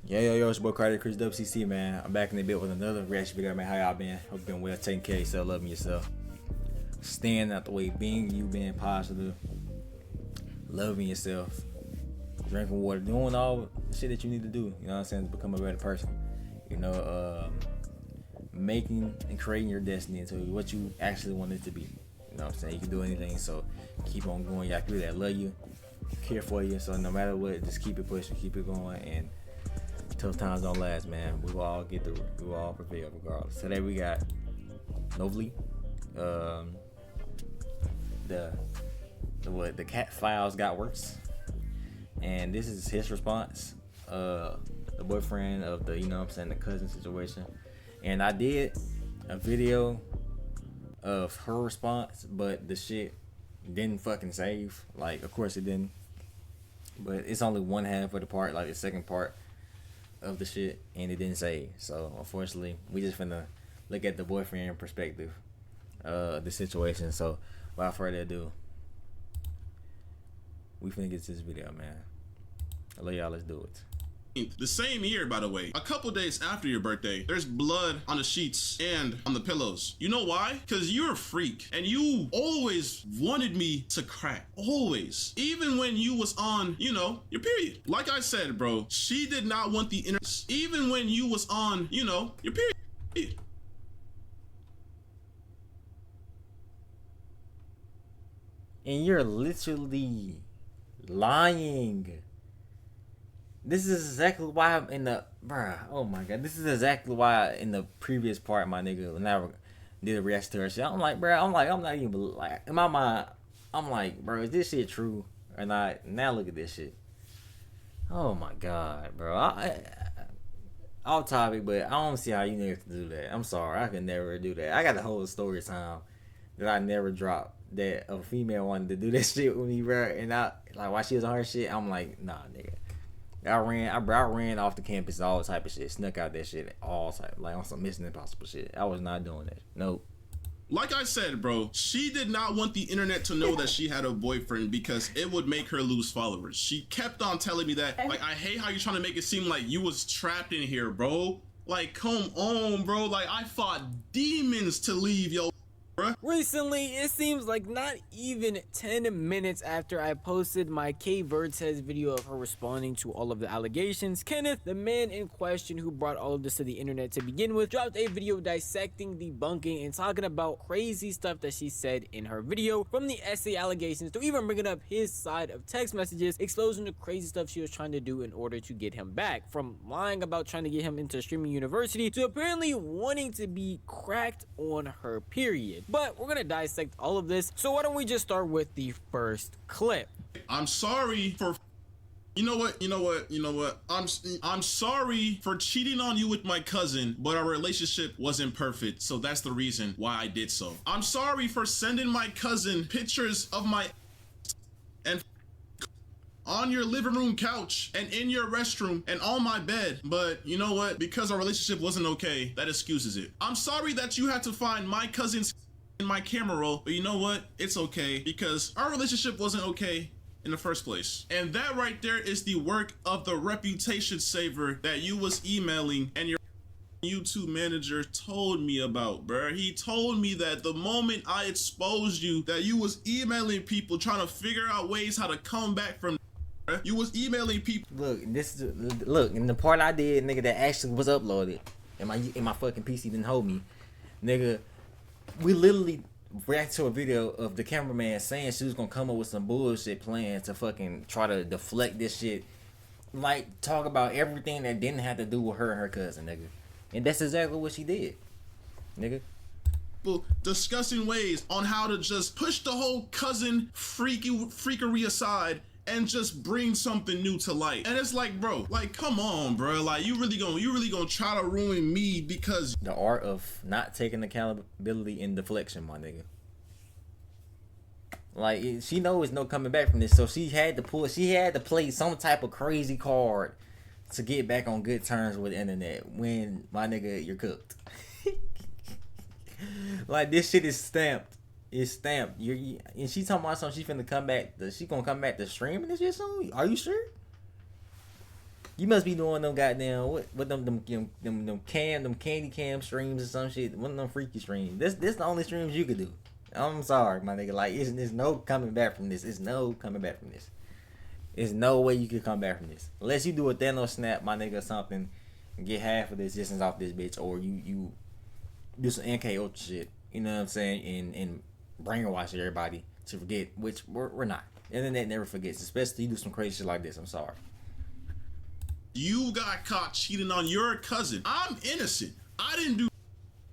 Yo, it's your boy Kvrtez, Chris WCC, man. I'm back in the bit with another reaction video, man. How y'all been? Hope you been well, taking care of yourself, loving yourself. Staying out the way, being you, being positive, loving yourself, drinking water, doing all the shit that you need to do, you know what I'm saying, to become a better person. You know, making and creating your destiny into what you actually want it to be. You know what I'm saying? You can do anything, so keep on going. Y'all people that love you, care for you, so no matter what, just keep it pushing, keep it going, and tough times don't last, man. We will all get through it. We will all prevail regardless. Today we got Novely, the cat files got worse, and this is his response. The boyfriend of the, you know what I'm saying, the cousin situation. And I did a video of her response, but the shit didn't fucking save. Like, of course it didn't, but it's only one half of the part, like the second part of the shit, and it didn't save. So unfortunately, we just finna look at the boyfriend perspective, the situation. So without further ado, we finna get to this video, man. I love y'all. Let's do it. The same year, by the way, a couple days after your birthday, there's blood on the sheets and on the pillows. You know why? Because you're a freak and you always wanted me to crack. Always. Even when you was on, you know, your period. Like I said, bro, she did not want the internet. Even when you was on, you know, your period. And you're literally lying. This is exactly why I'm in the, bruh, oh my god, this is exactly why in the previous part, my nigga, when I did a reaction to her shit, I'm like, bruh, I'm not even, like, in my mind, I'm like, bro, is this shit true or not? Now look at this shit. Oh my god, bro. Off topic, but I don't see how you niggas can do that. I'm sorry, I could never do that. I got a whole story time that I never dropped, that a female wanted to do that shit with me, bro, and I, like, while she was on her shit, I'm like, nah, nigga. I ran off the campus, all type of shit, snuck out that shit, all type, like on some Mission Impossible shit. I was not doing that. Nope. Like I said, bro, she did not want the internet to know that she had a boyfriend because it would make her lose followers. She kept on telling me that, like, I hate how you're trying to make it seem like you was trapped in here, bro. Like, come on, bro. Like, I fought demons to leave, yo. Recently, it seems like not even 10 minutes after I posted my Kvrtez video of her responding to all of the allegations, Kenneth, the man in question who brought all of this to the internet to begin with, dropped a video dissecting, debunking, and talking about crazy stuff that she said in her video, from the essay allegations to even bringing up his side of text messages, exposing the crazy stuff she was trying to do in order to get him back, from lying about trying to get him into streaming university to apparently wanting to be cracked on her period. But we're gonna dissect all of this, so why don't we just start with the first clip. I'm sorry for, you know what, I'm sorry for cheating on you with my cousin, but our relationship wasn't perfect, so that's the reason why I did so. I'm sorry for sending my cousin pictures of my and on your living room couch and in your restroom and on my bed, but you know what, because our relationship wasn't okay, that excuses it. I'm sorry that you had to find my cousin's in my camera roll, but you know what, it's okay because our relationship wasn't okay in the first place. And that right there is the work of the reputation saver that you was emailing and your YouTube manager told me about, bruh. He told me that the moment I exposed you, that you was emailing people trying to figure out ways how to come back from, bruh. You was emailing people. Look, look, in the part I did, nigga, that actually was uploaded, and my fucking PC didn't hold me, nigga. We literally reacted to a video of the cameraman saying she was gonna come up with some bullshit plan to fucking try to deflect this shit, like talk about everything that didn't have to do with her and her cousin, nigga. And that's exactly what she did, nigga. Discussing ways on how to just push the whole cousin freakery aside and just bring something new to light. And it's like, bro, like, come on, bro. Like, you really gonna try to ruin me because the art of not taking accountability and deflection, my nigga. Like, she knows no coming back from this, so she had to play some type of crazy card to get back on good terms with the internet. When, my nigga, you're cooked. Like, this shit is stamped. It's stamped. And she talking about something. She finna come back. She gonna come back to streaming this shit soon. Are you sure? You must be doing them goddamn what them candy cam streams or some shit. One of them freaky streams. This the only streams you could do. I'm sorry, my nigga. Like, there's no coming back from this. There's no coming back from this. There's no way you could come back from this. Unless you do a Thanos snap, my nigga, or something, and get half of the existence off this bitch, or you do some NK Ultra shit. You know what I'm saying? And brainwash everybody to forget, which we're not. The internet never forgets, especially you do some crazy shit like this. I'm sorry. You got caught cheating on your cousin. I'm innocent. I didn't do.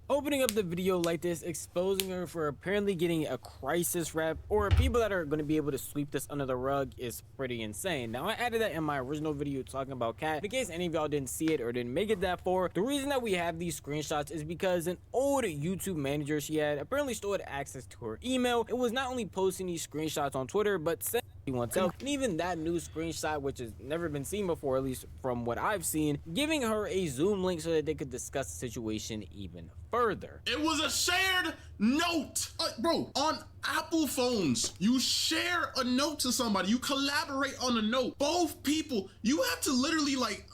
Opening up the video like this, exposing her for apparently getting a crisis rep, or people that are going to be able to sweep this under the rug, is pretty insane. Now, I added that in my original video talking about Kat. In case any of y'all didn't see it or didn't make it that far, the reason that we have these screenshots is because an old YouTube manager she had apparently still had access to her email. It was not only posting these screenshots on Twitter, but else. And even that new screenshot, which has never been seen before, at least from what I've seen, giving her a Zoom link so that they could discuss the situation even further. It was a shared note. Bro, on Apple phones, you share a note to somebody. You collaborate on a note. Both people, you have to literally like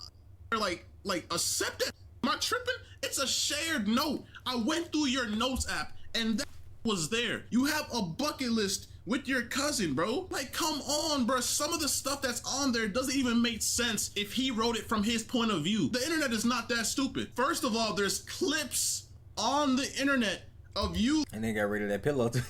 accept it. Am I tripping? It's a shared note. I went through your notes app and that was there. You have a bucket list with your cousin, bro. Like, come on, bro. Some of the stuff that's on there doesn't even make sense if he wrote it from his point of view. The internet is not that stupid. First of all, there's clips on the internet of you. And they got rid of that pillow too.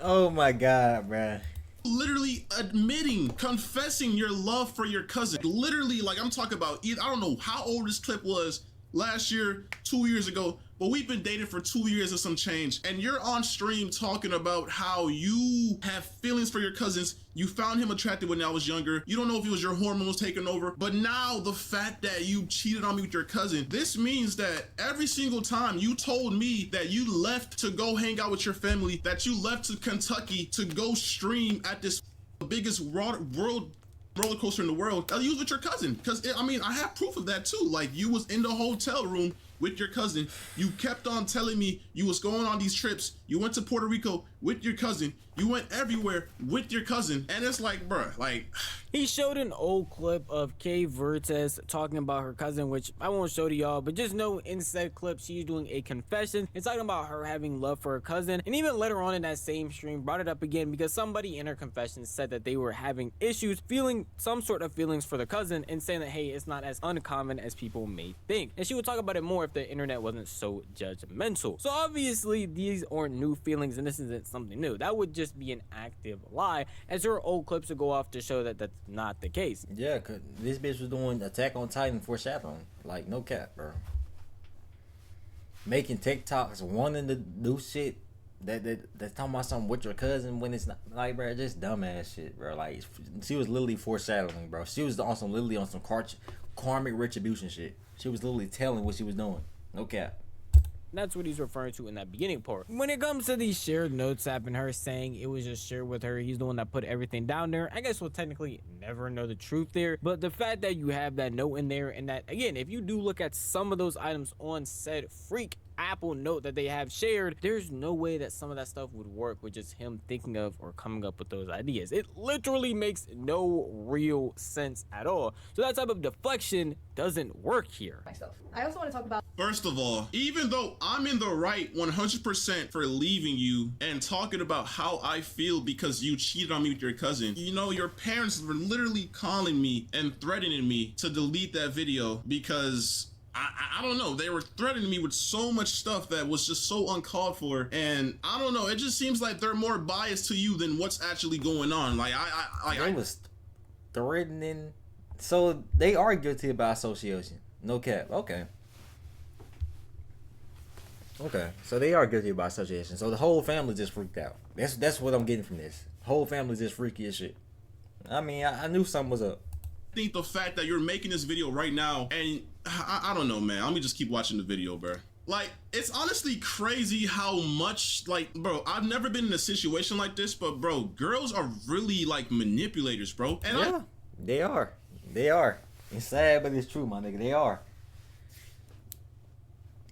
Oh my god, bro. Literally admitting, confessing your love for your cousin. Literally, like, I'm talking about, I don't know how old this clip was, last year, 2 years ago, but we've been dating for 2 years and some change, and you're on stream talking about how you have feelings for your cousins. You found him attractive when I was younger. You don't know if it was your hormones taking over, but now the fact that you cheated on me with your cousin, this means that every single time you told me that you left to go hang out with your family, that you left to Kentucky to go stream at this biggest world roller coaster in the world, you was with your cousin. Because I mean, I have proof of that too. Like, you was in the hotel room with your cousin. You kept on telling me you was going on these trips. You went to Puerto Rico with your cousin. You went everywhere with your cousin. And it's like, bruh, like... He showed an old clip of Kvrtez talking about her cousin, which I won't show to y'all, but just know in said clip she's doing a confession and talking about her having love for her cousin, and even later on in that same stream brought it up again because somebody in her confession said that they were having issues feeling some sort of feelings for the cousin, and saying that, hey, it's not as uncommon as people may think. And she would talk about it more if the internet wasn't so judgmental. So obviously these aren't new feelings and this isn't something new. That would just be an active lie, as her old clips would go off to show that that's not the case. Yeah, cause this bitch was doing Attack on Titan foreshadowing. Like, no cap, bro. Making TikToks, wanting to do shit that's talking about something with your cousin when it's not, like, bro, just dumbass shit, bro. Like, she was literally foreshadowing, bro. She was on some karmic retribution shit. She was literally telling what she was doing. No cap. That's what he's referring to in that beginning part. When it comes to these shared notes app and her saying it was just shared with her, he's the one that put everything down there, I guess we'll technically never know the truth there. But the fact that you have that note in there, and that, again, if you do look at some of those items on said freak Apple note that they have shared, there's no way that some of that stuff would work with just him thinking of or coming up with those ideas. It literally makes no real sense at all. So that type of deflection doesn't work here. I also want to talk about... First of all, even though I'm in the right 100% for leaving you and talking about how I feel because you cheated on me with your cousin, you know, your parents were literally calling me and threatening me to delete that video because... I don't know, they were threatening me with so much stuff that was just so uncalled for, and I don't know, it just seems like they're more biased to you than what's actually going on. Like, I was threatening, so they are guilty by association. No cap. Okay, so they are guilty by association. So the whole family just freaked out. That's what I'm getting from this. Whole family just freaky as shit. I mean, I knew something was up. I think the fact that you're making this video right now, and I don't know, man, let me just keep watching the video, bro. Like, it's honestly crazy how much, like, bro, I've never been in a situation like this, but bro, girls are really like manipulators, bro. And yeah, they are. It's sad, but it's true, my nigga. They are.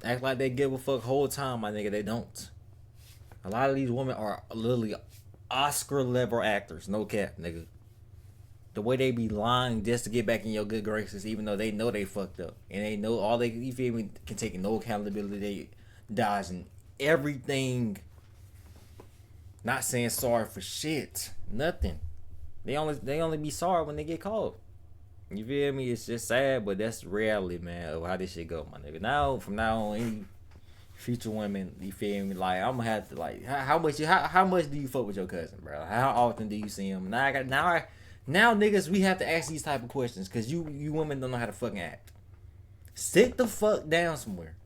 Act like they give a fuck whole time, my nigga. They don't. A lot of these women are literally Oscar level actors. No cap, nigga. the way they be lying just to get back in your good graces, even though they know they fucked up and they know all they, you feel me, can take no accountability. They dodging everything, not saying sorry for shit, nothing. They only be sorry when they get caught. You feel me? It's just sad, but that's the reality, man, of how this shit go, my nigga. Now, from now on, any future women, you feel me? Like, I'm gonna have to, like, how much do you fuck with your cousin, bro? How often do you see him? Now niggas, we have to ask these type of questions because you women don't know how to fucking act. Sit the fuck down somewhere.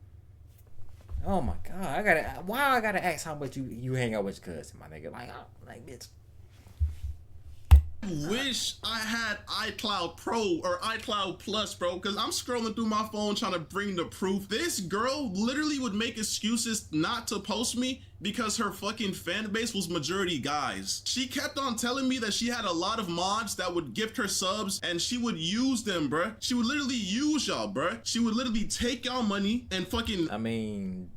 Oh my god, why I gotta ask how much you hang out with your cousin, my nigga? Like bitch. Wish I had iCloud Pro or iCloud Plus, bro, because I'm scrolling through my phone trying to bring the proof. This girl literally would make excuses not to post me because her fucking fan base was majority guys. She kept on telling me that she had a lot of mods that would gift her subs and she would use them, bruh. She would literally use y'all, bruh. She would literally take y'all money and fucking... I mean,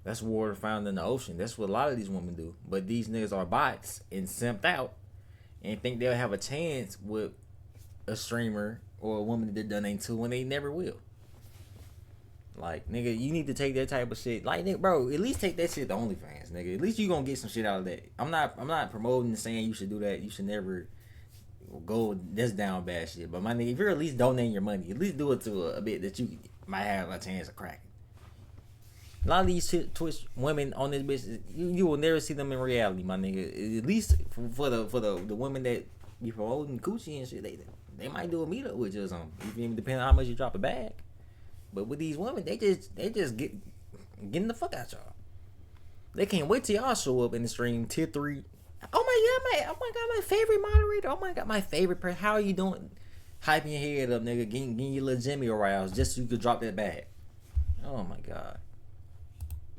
that's water found in the ocean. That's what a lot of these women do. But these niggas are bots and simped out and think they'll have a chance with a streamer or a woman that done ain't too when they never will. Like, nigga, you need to take that type of shit. Like, nigga, bro, at least take that shit to OnlyFans, nigga. At least you gonna get some shit out of that. I'm not promoting and saying you should do that. You should never go this down bad shit. But my nigga, if you're at least donating your money, at least do it to a bit that you might have a chance of cracking. A lot of these Twitch women on this bitch, you will never see them in reality, my nigga. At least for the women that be promoting coochie and shit, they might do a meetup with you or something. You feel me? Depending on how much you drop a bag. But with these women, they just getting the fuck out y'all. They can't wait till y'all show up in the stream tier 3. Oh my god, my favorite moderator. Oh my god, my favorite person. How are you doing? Hyping your head up, nigga. Getting your little Jimmy aroused just so you could drop that bag. Oh my god.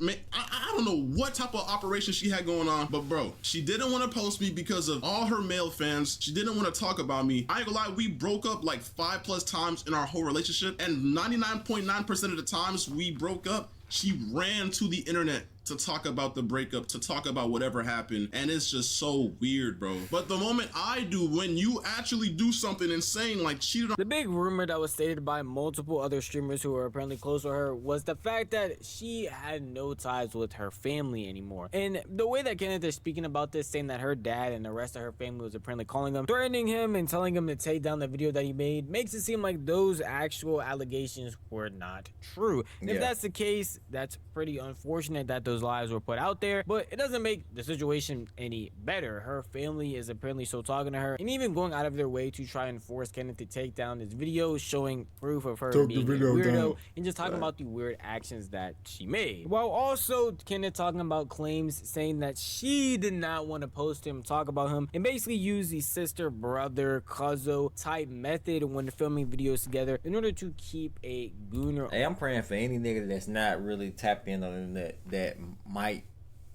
Man, I don't know what type of operation she had going on, but bro, she didn't want to post me because of all her male fans. She didn't want to talk about me. I ain't gonna lie, we broke up like 5+ times in our whole relationship, and 99.9% of the times we broke up, she ran to the internet to talk about the breakup, to talk about whatever happened, and it's just so weird, bro. But the moment I do, when you actually do something insane like cheated on... The big rumor that was stated by multiple other streamers who were apparently close to her was the fact that she had no ties with her family anymore. And the way that Kvrtez is speaking about this, saying that her dad and the rest of her family was apparently calling him, threatening him and telling him to take down the video that he made, makes it seem like those actual allegations were not true. And if that's the case, that's pretty unfortunate that those lies were put out there, but it doesn't make the situation any better. Her family is apparently still talking to her and even going out of their way to try and force Kvrtez to take down this video showing proof of her being a weirdo and just talking about the weird actions that she made, while also Kvrtez talking about claims saying that she did not want to post him, talk about him, and basically use the sister brother cousin type method when filming videos together in order to keep a gooner. Hey, I'm praying for any nigga that's not really tapped in on that might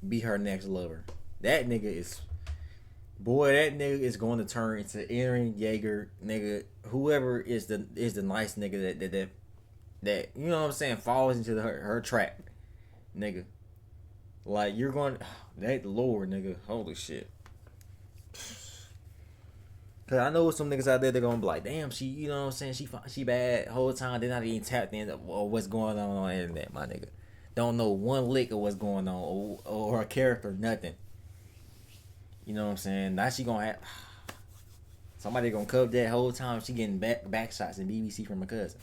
be her next lover. That nigga is going to turn into Eren Yeager, nigga. Whoever is the nice nigga that you know what I'm saying, falls into her trap, nigga. Like, you're going that Lord, nigga. Holy shit. Cause I know some niggas out there, they're gonna be like, damn, she, you know what I'm saying, she bad whole time. They're not even tapped in or what's going on the internet, my nigga. Don't know one lick of what's going on or her character, nothing. You know what I'm saying? Now she gonna have somebody gonna cover that whole time. She getting back shots and BBC from her cousin.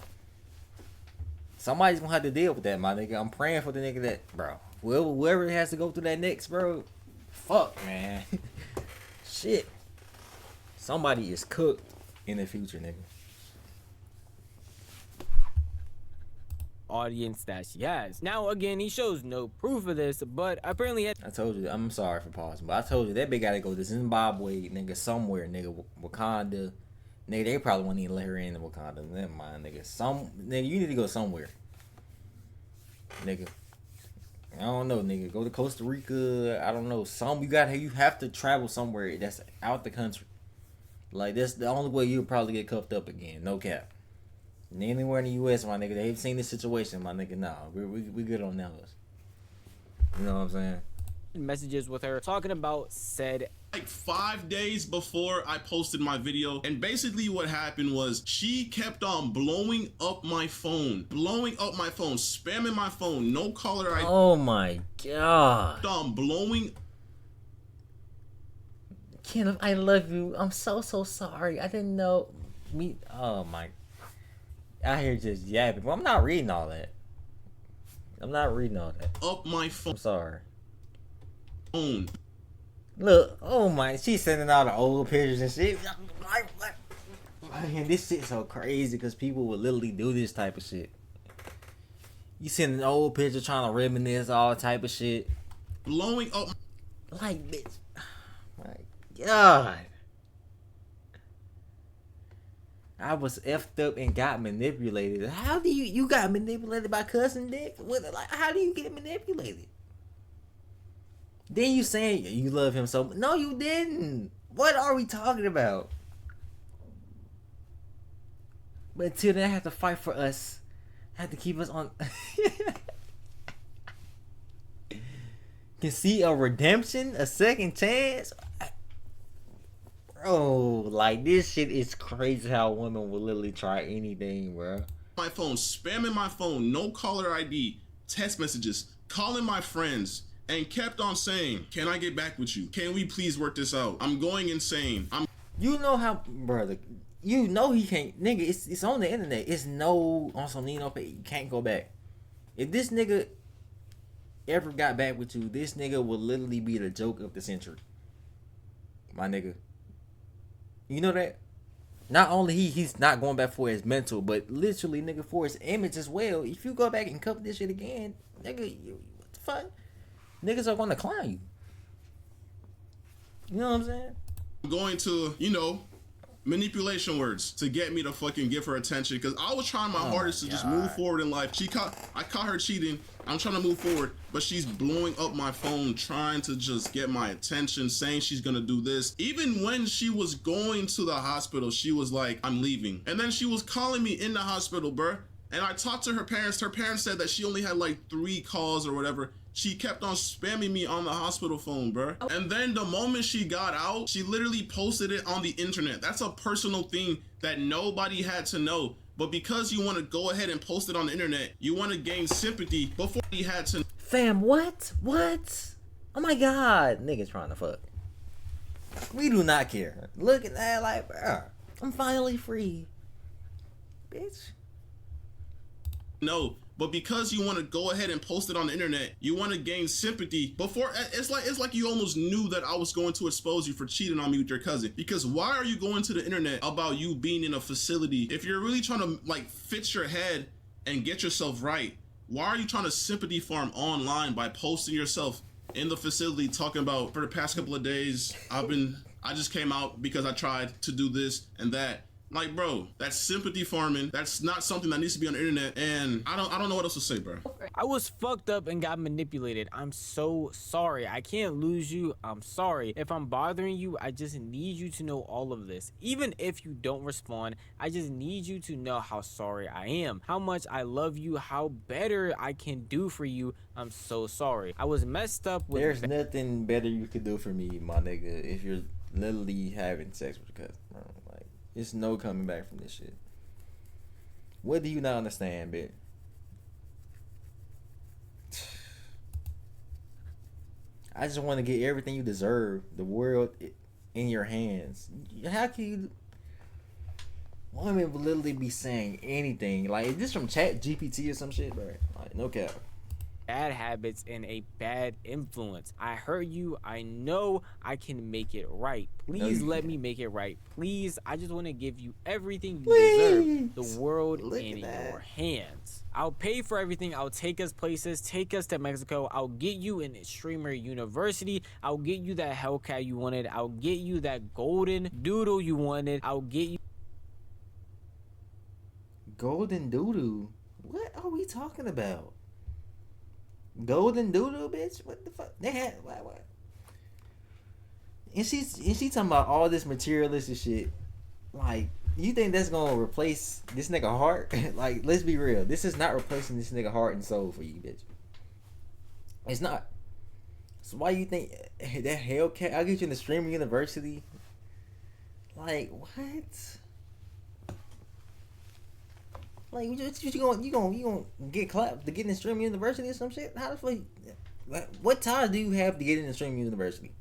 Somebody's gonna have to deal with that, my nigga. I'm praying for the nigga that, bro. Whoever has to go through that next, bro. Fuck, man. Shit. Somebody is cooked in the future, nigga. Audience that she has. Now again, he shows no proof of this, but apparently I told you, I'm sorry for pausing, but I told you that bitch gotta go to Zimbabwe, nigga, somewhere, nigga, Wakanda. Nigga, they probably won't even let her in Wakanda. Never mind, nigga. Nigga, you need to go somewhere. Nigga. I don't know, nigga. Go to Costa Rica. I don't know. You have to travel somewhere that's out the country. Like, that's the only way you'll probably get cuffed up again. No cap. And anywhere in the U.S., my nigga, they've seen this situation, my nigga. Nah, we good on those. You know what I'm saying? messages with her talking about said like 5 days before I posted my video, and basically what happened was she kept on blowing up my phone, spamming my phone, no caller ID. Oh my god. On blowing. Kenneth, I love you. I'm so sorry. I didn't know. Me. Oh my. I hear just yapping, but I'm not reading all that. Up my phone. I'm sorry. Phone. Look, oh my, she's sending out the old pictures and shit. Man, this shit's so crazy because people would literally do this type of shit. You send an old picture trying to reminisce all type of shit. Blowing up. Like, bitch. Oh my god. I was effed up and got manipulated. How do you got manipulated by cousin dick? What, like, how do you get manipulated? Then you saying you love him so much. No, you didn't. What are we talking about? But until then, I have to fight for us. I have to keep us on. Can see a redemption, a second chance. Bro, like this shit is crazy how women will literally try anything, bro. My phone, spamming my phone, no caller ID, text messages, calling my friends. And kept on saying, can I get back with you? Can we please work this out? I'm going insane. You know how, brother, you know he can't, nigga, it's on the internet. It's no, on some Nino pay, you can't go back. If this nigga ever got back with you, this nigga will literally be the joke of the century. My nigga. You know that? Not only he's not going back for his mental, but literally, nigga, for his image as well. If you go back and cover this shit again, nigga, what the fuck? Niggas are gonna clown you. You know what I'm saying? I'm going to, you know, manipulation words to get me to fucking give her attention, because I was trying my hardest to just move forward in life. I caught her cheating. I'm trying to move forward, but she's blowing up my phone, trying to just get my attention, saying she's gonna do this. Even when she was going to the hospital, she was like, I'm leaving. And then she was calling me in the hospital, bruh. And I talked to her parents. Her parents said that she only had like 3 calls or whatever. She kept on spamming me on the hospital phone, bruh. And then the moment she got out, she literally posted it on the internet. That's a personal thing that nobody had to know. But because you want to go ahead and post it on the internet, you want to gain sympathy before he had to. Fam, what? What? Oh my god. Niggas trying to fuck. We do not care. Look at that, like, bruh, I'm finally free. Bitch. No, but because you want to go ahead and post it on the internet, you want to gain sympathy before. It's like you almost knew that I was going to expose you for cheating on me with your cousin. Because why are you going to the internet about you being in a facility? If you're really trying to like fix your head and get yourself right, why are you trying to sympathy farm online by posting yourself in the facility talking about, for the past couple of days, I just came out because I tried to do this and that. Like, bro, that's sympathy farming. That's not something that needs to be on the internet. And I don't know what else to say, bro. I was fucked up and got manipulated. I'm so sorry. I can't lose you. I'm sorry. If I'm bothering you, I just need you to know all of this. Even if you don't respond, I just need you to know how sorry I am, how much I love you, how better I can do for you. I'm so sorry. I was messed up with. There's nothing better you could do for me, my nigga, if you're literally having sex with your cousin, bro. Like, there's no coming back from this shit. What do you not understand, bitch? I just want to get everything you deserve, the world in your hands. How can you? Women will literally be saying anything. Like, is this from Chat GPT or some shit, bro? Like, no cap. Bad habits and a bad influence. I hurt you. I know I can make it right. Please let me make it right. Please, I just want to give you everything you deserve. The world in your hands. I'll pay for everything. I'll take us places, take us to Mexico. I'll get you in a streamer university. I'll get you that Hellcat you wanted. I'll get you that golden doodle you wanted. I'll get you. Golden doodle? What are we talking about? Golden doodle, bitch? What the fuck? They had what? And she talking about all this materialistic shit. Like, you think that's gonna replace this nigga heart? Like, let's be real. This is not replacing this nigga heart and soul for you, bitch. It's not. So why you think that Hellcat? I'll get you in the streamer university. Like what? Like you gonna get clapped to get in the streamer university or some shit? How the fuck? Like, what ties do you have to get in the streamer university?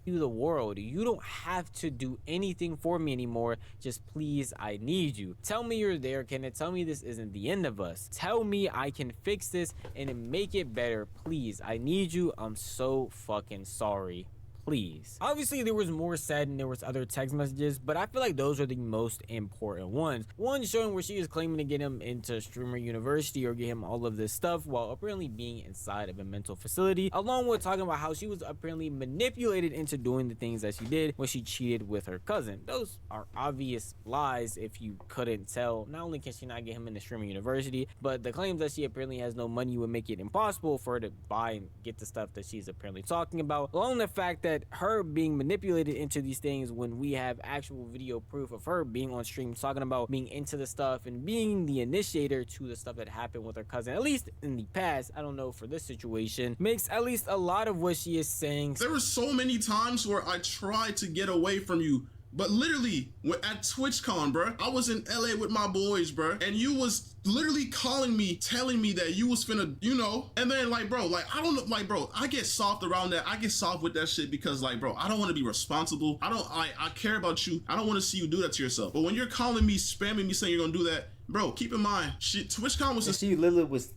You the world. You don't have to do anything for me anymore. Just please, I need you. Tell me you're there, Kenneth. Tell me this isn't the end of us. Tell me I can fix this and make it better. Please, I need you. I'm so fucking sorry. Please. Obviously, there was more said and there was other text messages, but I feel like those are the most important ones. One showing where she is claiming to get him into streamer university or get him all of this stuff while apparently being inside of a mental facility, along with talking about how she was apparently manipulated into doing the things that she did when she cheated with her cousin. Those are obvious lies if you couldn't tell. Not only can she not get him into streamer university, but the claims that she apparently has no money would make it impossible for her to buy and get the stuff that she's apparently talking about, along with the fact that her being manipulated into these things when we have actual video proof of her being on stream talking about being into the stuff and being the initiator to the stuff that happened with her cousin, at least in the past. I don't know for this situation, makes at least a lot of what she is saying. There were so many times where I tried to get away from you, but literally at TwitchCon, bro, I was in LA with my boys, bro, and you was literally calling me, telling me that you was finna, you know, and then like, bro, like, I don't know, like, bro, I get soft around that. I get soft with that shit because like, bro, I don't want to be responsible. I care about you. I don't want to see you do that to yourself. But when you're calling me, spamming me, saying you're gonna do that, bro, keep in mind, shit, TwitchCon was she literally was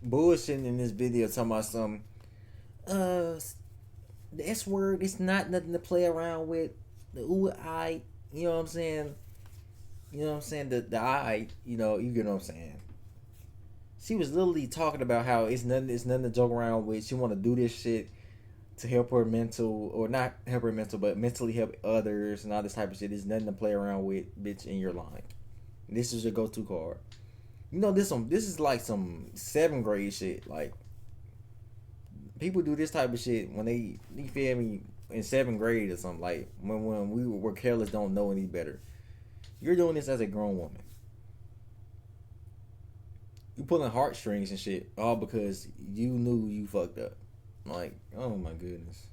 bullshitting in this video talking about some, the S word, it's not nothing to play around with. The ooh, I, you know what I'm saying? You know what I'm saying? The I, you get what I'm saying? She was literally talking about how it's nothing to joke around with. She want to do this shit to help her mental, or not help her mental, but mentally help others and all this type of shit. It's nothing to play around with, bitch, in your line. This is your go-to card. You know, this is like some 7th grade shit. Like, people do this type of shit when they, you feel me, in 7th grade or something. Like, when we were careless, don't know any better. You're doing this as a grown woman. You pulling heartstrings and shit, all because you knew you fucked up. Like, oh my goodness.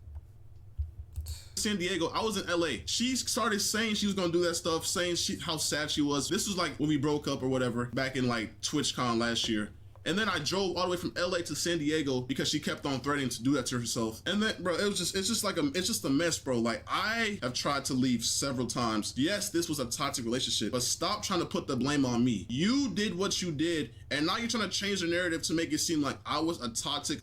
San Diego, I was in LA. She started saying she was gonna do that stuff, saying how sad she was. This was like when we broke up or whatever, back in like TwitchCon last year. And then I drove all the way from LA to San Diego because she kept on threatening to do that to herself. And then, bro, it's just a mess, bro. Like, I have tried to leave several times. Yes, this was a toxic relationship, but stop trying to put the blame on me. You did what you did, and now you're trying to change the narrative to make it seem like I was a toxic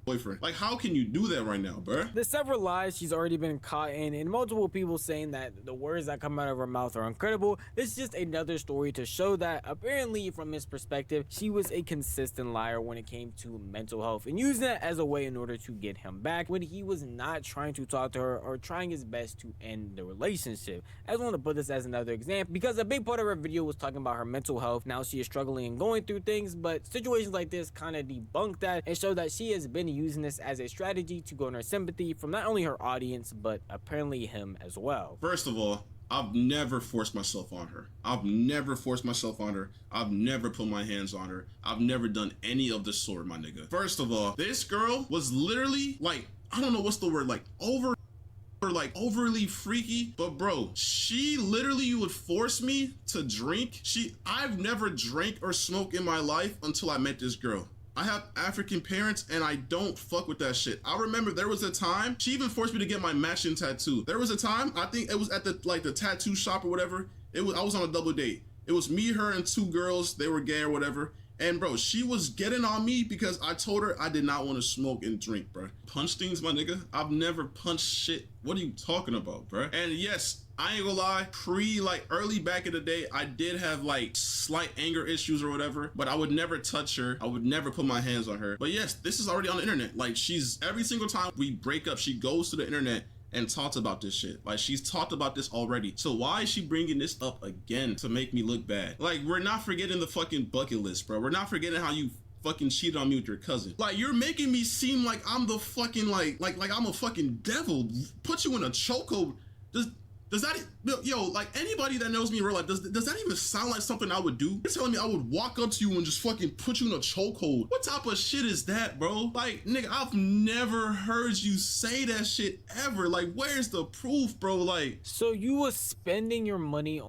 boyfriend. Like, how can you do that right now, bruh? There's several lies she's already been caught in, and multiple people saying that the words that come out of her mouth are incredible. This is just another story to show that apparently from his perspective, she was a consistent liar when it came to mental health, and using that as a way in order to get him back when he was not trying to talk to her or trying his best to end the relationship. I just want to put this as another example because a big part of her video was talking about her mental health. Now she is struggling and going through things, but situations like this kind of debunk that and show that she has been using this as a strategy to garner sympathy from not only her audience but apparently him as well. First of all, I've never forced myself on her. I've never forced myself on her. I've never put my hands on her. I've never done any of the sort, my nigga. First of all, this girl was literally like, I don't know what's the word, like overly freaky, but bro, she literally would force me to drink. I've never drank or smoked in my life until I met this girl. I have African parents and I don't fuck with that shit. I remember there was a time she even forced me to get my matching tattoo. There was a time, I think it was at the tattoo shop or whatever. I was on a double date. It was me, her, and 2 girls. They were gay or whatever. And bro, she was getting on me because I told her I did not want to smoke and drink, bro. Punch things, my nigga. I've never punched shit. What are you talking about, bro? And yes, I ain't gonna lie, early back in the day, I did have like slight anger issues or whatever, but I would never touch her. I would never put my hands on her. But yes, this is already on the internet. Like, she's, every single time we break up, she goes to the internet and talks about this shit. Like, she's talked about this already. So why is she bringing this up again to make me look bad? Like, we're not forgetting the fucking bucket list, bro. We're not forgetting how you fucking cheated on me with your cousin. Like, you're making me seem like I'm the fucking, like I'm a fucking devil. Put you in a chokehold. Does that, yo, like anybody that knows me in real life, does that even sound like something I would do? You're telling me I would walk up to you and just fucking put you in a chokehold? What type of shit is that, bro? Like, nigga, I've never heard you say that shit ever. Like, where's the proof, bro? Like, So you was spending your money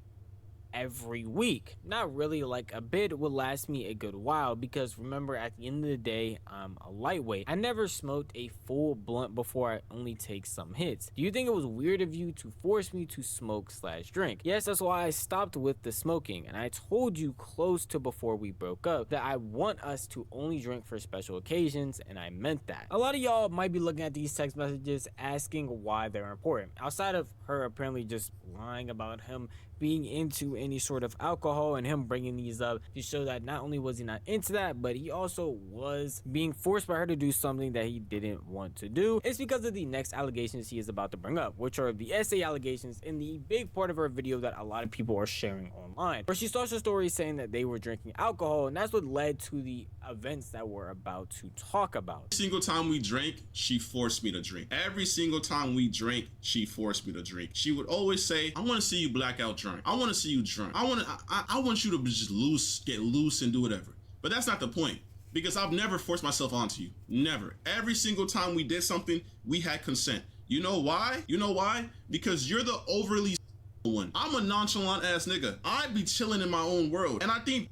every week. Not really, like a bit would last me a good while, because remember, at the end of the day, I'm a lightweight. I never smoked a full blunt before. I only take some hits. Do you think it was weird of you to force me to smoke / drink? Yes, that's why I stopped with the smoking, and I told you close to before we broke up that I want us to only drink for special occasions, and I meant that. A lot of y'all might be looking at these text messages asking why they're important, outside of her apparently just lying about him being into any sort of alcohol and him bringing these up to show that not only was he not into that, but he also was being forced by her to do something that he didn't want to do. It's because of the next allegations he is about to bring up, which are the essay allegations in the big part of her video that a lot of people are sharing online, where she starts her story saying that they were drinking alcohol, and that's what led to the events that we're about to talk about. every single time we drank, she forced me to drink. Every single time we drank, she forced me to drink. She would always say, I want to see you blackout drunk. I want to see you drunk. I want you to just get loose and do whatever. But that's not the point, because I've never forced myself onto you. Never. Every single time we did something, we had consent. You know why? You know why? Because you're the overly one. I'm a nonchalant ass nigga. I'd be chilling in my own world. And I think,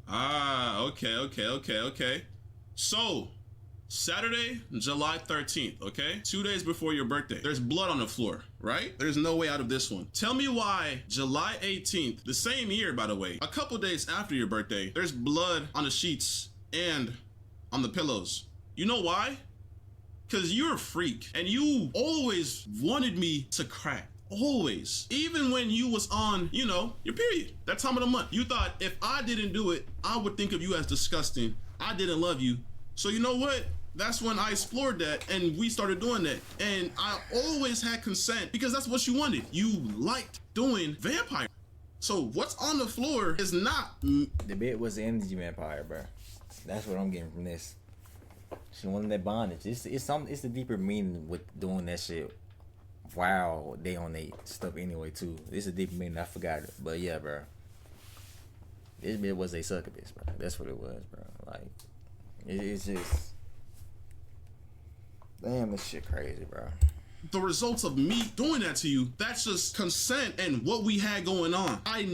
okay. So, Saturday, July 13th, okay? 2 days before your birthday. There's blood on the floor, right? There's no way out of this one. Tell me why July 18th, the same year, by the way, a couple days after your birthday, there's blood on the sheets and on the pillows. You know why? Because you're a freak and you always wanted me to crack. Always. Even when you was on, you know, your period, that time of the month. You thought if I didn't do it, I would think of you as disgusting. I didn't love you. So you know what? That's when I explored that and we started doing that. And I always had consent because that's what you wanted. You liked doing vampire. So what's on the floor is not. The bit was the energy vampire, bro. That's what I'm getting from this. She wanted that bondage. It's the deeper meaning with doing that shit. Wow, they on they stuff anyway too. It's a deeper meaning. I forgot it, but yeah, bro. This bit was a succubus, bro. That's what it was, bro. Like, it's just, damn, this shit crazy, bro. The results of me doing that to you, that's just consent and what we had going on. I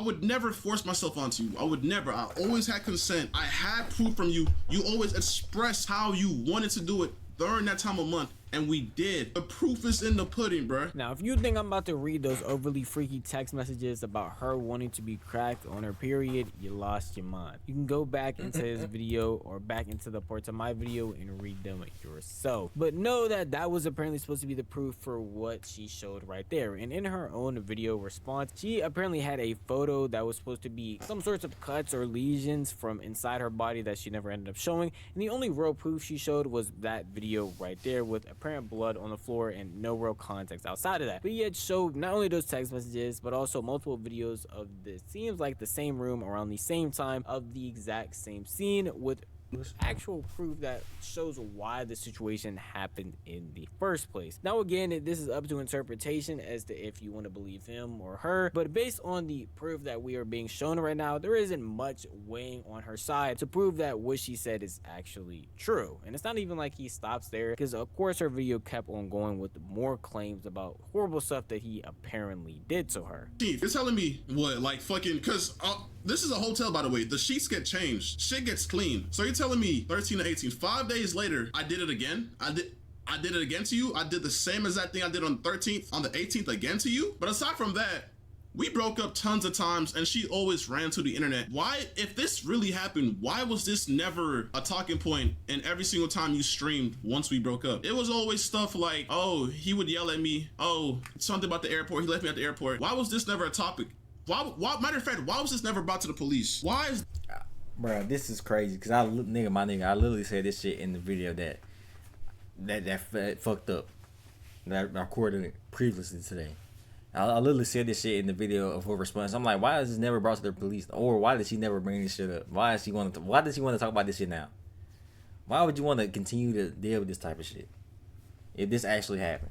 would never force myself onto you. I would never. I always had consent. I had proof from you. You always expressed how you wanted to do it during that time of month. And we did. The proof is in the pudding, bruh. Now, if you think I'm about to read those overly freaky text messages about her wanting to be cracked on her period, you lost your mind. You can go back into this video or back into the parts of my video and read them yourself. But know that that was apparently supposed to be the proof for what she showed right there. And in her own video response, she apparently had a photo that was supposed to be some sorts of cuts or lesions from inside her body that she never ended up showing. And the only real proof she showed was that video right there with apparent blood on the floor and no real context outside of that. But yet showed not only those text messages but also multiple videos of this seems like the same room around the same time of the exact same scene with actual proof that shows why the situation happened in the first place. Now again, this is up to interpretation as to if you want to believe him or her, but based on the proof that we are being shown right now, there isn't much weighing on her side to prove that what she said is actually true. And it's not even like he stops there, because of course her video kept on going with more claims about horrible stuff that he apparently did to her. You're telling me what, like fucking, because this is a hotel, by the way. The sheets get changed. Shit gets clean. So you're telling me 13 to 18, 5 days later, I did it again? I did it again to you? I did the same exact thing I did on the 13th, on the 18th again to you? But aside from that, we broke up tons of times and she always ran to the internet. Why, if this really happened, why was this never a talking point in every single time you streamed once we broke up? It was always stuff like, oh, he would yell at me. Oh, something about the airport. He left me at the airport. Why was this never a topic? Why, matter of fact, why was this never brought to the police? Why is... Bro, this is crazy, because I literally said this shit in the video that fucked up. That I recorded it previously today. I literally said this shit in the video of her response. I'm like, why is this never brought to the police? Or why did she never bring this shit up? Why does she want to talk about this shit now? Why would you want to continue to deal with this type of shit if this actually happened?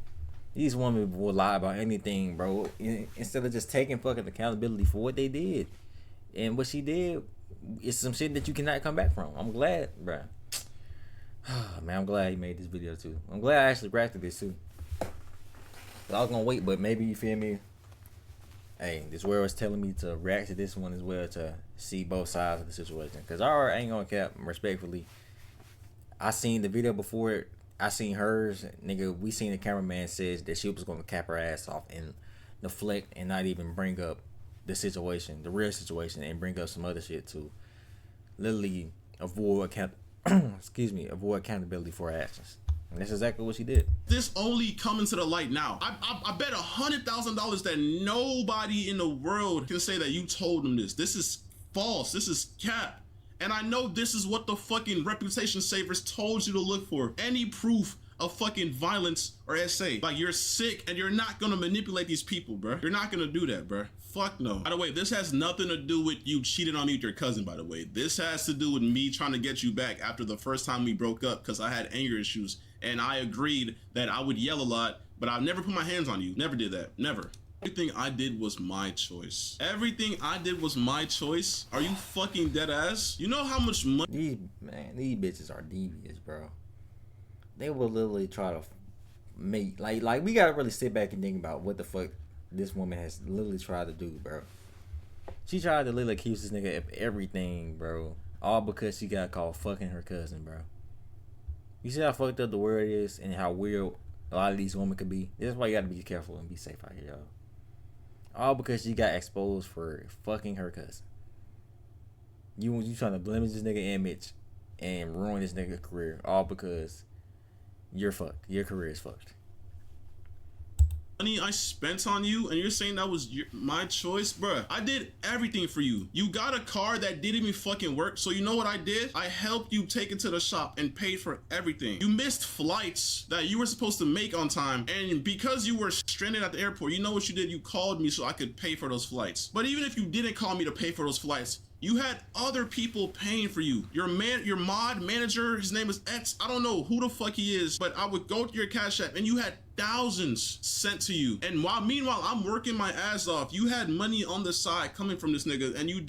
These women will lie about anything, bro. Instead of just taking fucking accountability for what they did. And what she did is some shit that you cannot come back from. I'm glad, bro. Man, I'm glad he made this video too. I'm glad I actually reacted this too. I was gonna wait, but maybe, you feel me? Hey, this world is telling me to react to this one as well, to see both sides of the situation. Cause I ain't gonna cap, respectfully. I seen the video before it. I seen hers, nigga. We seen the cameraman says that she was gonna cap her ass off and deflect and not even bring up the situation, the real situation, and bring up some other shit to literally avoid avoid accountability for her actions. And that's exactly what she did. This only coming to the light now. I bet $100,000 that nobody in the world can say that you told them this. This is false. This is cap. And I know this is what the fucking reputation savers told you to look for. Any proof of fucking violence or SA. Like, you're sick and you're not gonna manipulate these people, bro. You're not gonna do that, bro. Fuck no. By the way, this has nothing to do with you cheating on me with your cousin, by the way. This has to do with me trying to get you back after the first time we broke up because I had anger issues. And I agreed that I would yell a lot, but I've never put my hands on you. Never did that. Never. Everything I did was my choice. Everything I did was my choice. Are you fucking dead ass? You know how much money? These bitches are devious, bro. They will literally try to make, like we gotta really sit back and think about what the fuck this woman has literally tried to do, bro. She tried to literally accuse this nigga of everything, bro. All because she got caught fucking her cousin, bro. You see how fucked up the world is and how weird a lot of these women could be? That's why you gotta be careful and be safe out here, y'all. All because she got exposed for fucking her cousin. You trying to blemish this nigga image and ruin this nigga career, all because you're fucked. Your career is fucked. I spent on you, and you're saying that was my choice? Bruh, I did everything for you. You got a car that didn't even fucking work, so you know what I did? I helped you take it to the shop and paid for everything. You missed flights that you were supposed to make on time, and because you were stranded at the airport, you know what you did? You called me so I could pay for those flights. But even if you didn't call me to pay for those flights, you had other people paying for you. Your mod manager, his name is X. I don't know who the fuck he is, but I would go to your Cash App and you had thousands sent to you. And meanwhile, I'm working my ass off. You had money on the side coming from this nigga, and you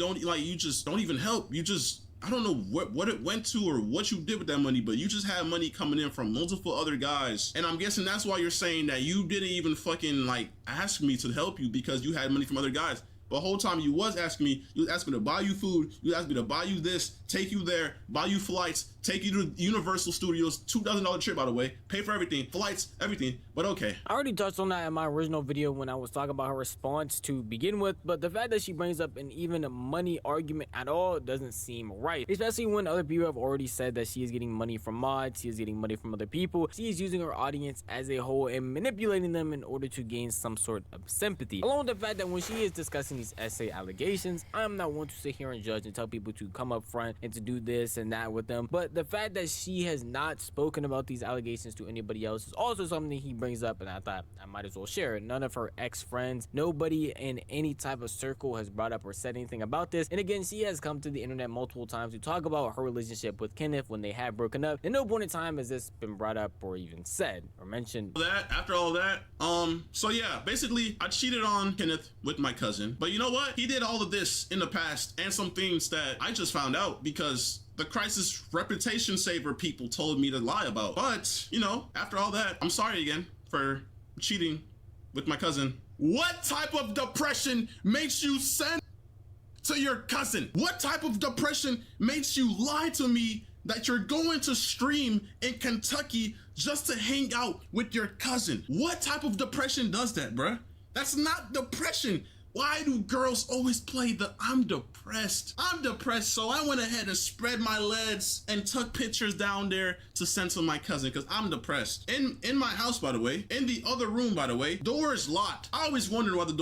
just don't even help. You just, I don't know what it went to or what you did with that money, but you just had money coming in from multiple other guys. And I'm guessing that's why you're saying that you didn't even fucking ask me to help you because you had money from other guys. The whole time you was asking me, you asked me to buy you food, you asked me to buy you this, take you there, buy you flights, take you to Universal Studios, $2,000 trip, by the way, pay for everything, flights, everything, but okay. I already touched on that in my original video when I was talking about her response to begin with, but the fact that she brings up an even money argument at all doesn't seem right, especially when other people have already said that she is getting money from mods, she is getting money from other people, she is using her audience as a whole and manipulating them in order to gain some sort of sympathy, along with the fact that when she is discussing these essay allegations, I'm not one to sit here and judge and tell people to come up front and to do this and that with them, but the fact that she has not spoken about these allegations to anybody else is also something he brings up, and I thought I might as well share it. None of her ex-friends, nobody in any type of circle has brought up or said anything about this, and again, she has come to the internet multiple times to talk about her relationship with Kenneth when they have broken up, and no point in time has this been brought up or even said or mentioned. After all that, so yeah, basically I cheated on Kenneth with my cousin, but you know what? He did all of this in the past and some things that I just found out because the crisis reputation saver people told me to lie about. But, you know, after all that, I'm sorry again for cheating with my cousin. What type of depression makes you send to your cousin? What type of depression makes you lie to me that you're going to stream in Kentucky just to hang out with your cousin? What type of depression does that, bruh? That's not depression. Why do girls always play the I'm depressed? I'm depressed, so I went ahead and spread my legs and took pictures down there to send to my cousin because I'm depressed. In my house, by the way, in the other room, by the way, door is locked. I always wondered why the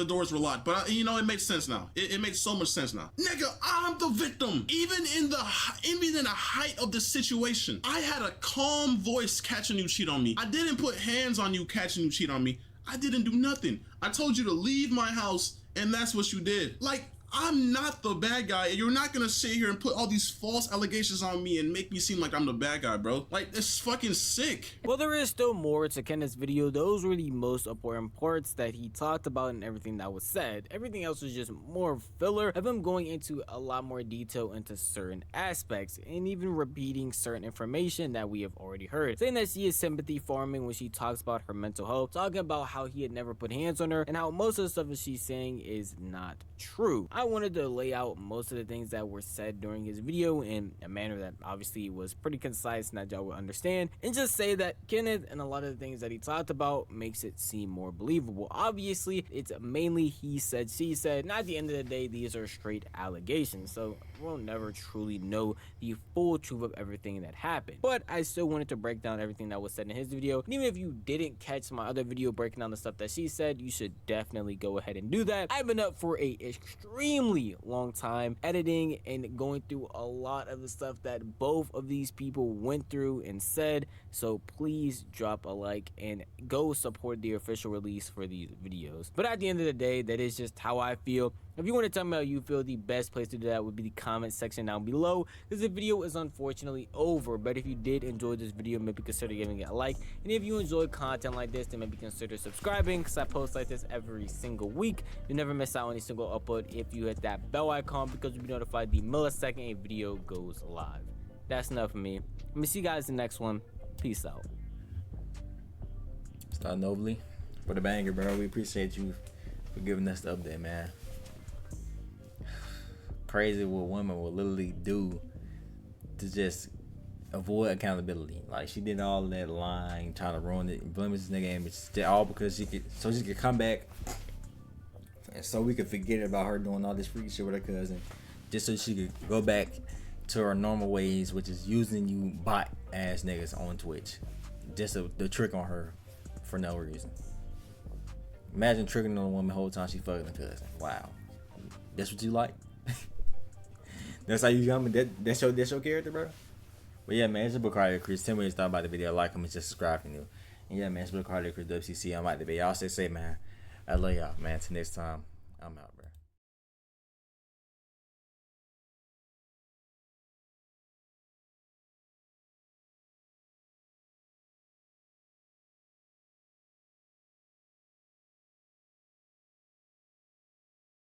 doors were locked, but you know, it makes sense now. It makes so much sense now. Nigga, I'm the victim. Even in the height of the situation, I had a calm voice catching you cheat on me. I didn't put hands on you catching you cheat on me. I didn't do nothing. I told you to leave my house, and that's what you did. Like, I'm not the bad guy, and you're not gonna sit here and put all these false allegations on me and make me seem like I'm the bad guy, bro. Like, it's fucking sick. Well, there is still more to Kenneth's video. Those were the most important parts that he talked about and everything that was said. Everything else was just more filler of him going into a lot more detail into certain aspects and even repeating certain information that we have already heard. Saying that she is sympathy farming when she talks about her mental health, talking about how he had never put hands on her, and how most of the stuff that she's saying is not true. I wanted to lay out most of the things that were said during his video in a manner that obviously was pretty concise and that y'all would understand, and just say that Kenneth and a lot of the things that he talked about makes it seem more believable. Obviously, it's mainly he said, she said, and at the end of the day, these are straight allegations, so we'll never truly know the full truth of everything that happened. But I still wanted to break down everything that was said in his video, and even if you didn't catch my other video breaking down the stuff that she said, you should definitely go ahead and do that. I've been up for a extremely long time editing and going through a lot of the stuff that both of these people went through and said, so please drop a like and go support the official release for these videos. But at the end of the day, that is just how I feel. If you want to tell me how you feel, the best place to do that would be the comment section down below, because the video is unfortunately over. But if you did enjoy this video, maybe consider giving it a like, and if you enjoy content like this, then maybe consider subscribing, because I post like this every single week. You never miss out on a single upload if you hit that bell icon, because you'll be notified the millisecond a video goes live. That's enough for me. I'm gonna see you guys in the next one. Peace out. Start nobly for the banger, bro. We appreciate you for giving us the update, man. Crazy what women will literally do to just avoid accountability. Like, she did all that lying, trying to ruin it, blemish this nigga image, all because she could come back, and so we could forget about her doing all this freaky shit with her cousin, just so she could go back to her normal ways, which is using you bot ass niggas on Twitch, just the trick on her for no reason. Imagine tricking on a woman the whole time she fucking a cousin. Wow, that's what you like? That's how you come. That's your character, bro. But yeah, man, it's your boy KVRTEX. Tell me what you thought about the video. Like, comment, just subscribe if you're new. And yeah, man, it's your boy KVRTEX WCC. I'm out the video. Y'all stay safe, man. I love y'all, man. Till next time, I'm out, bro.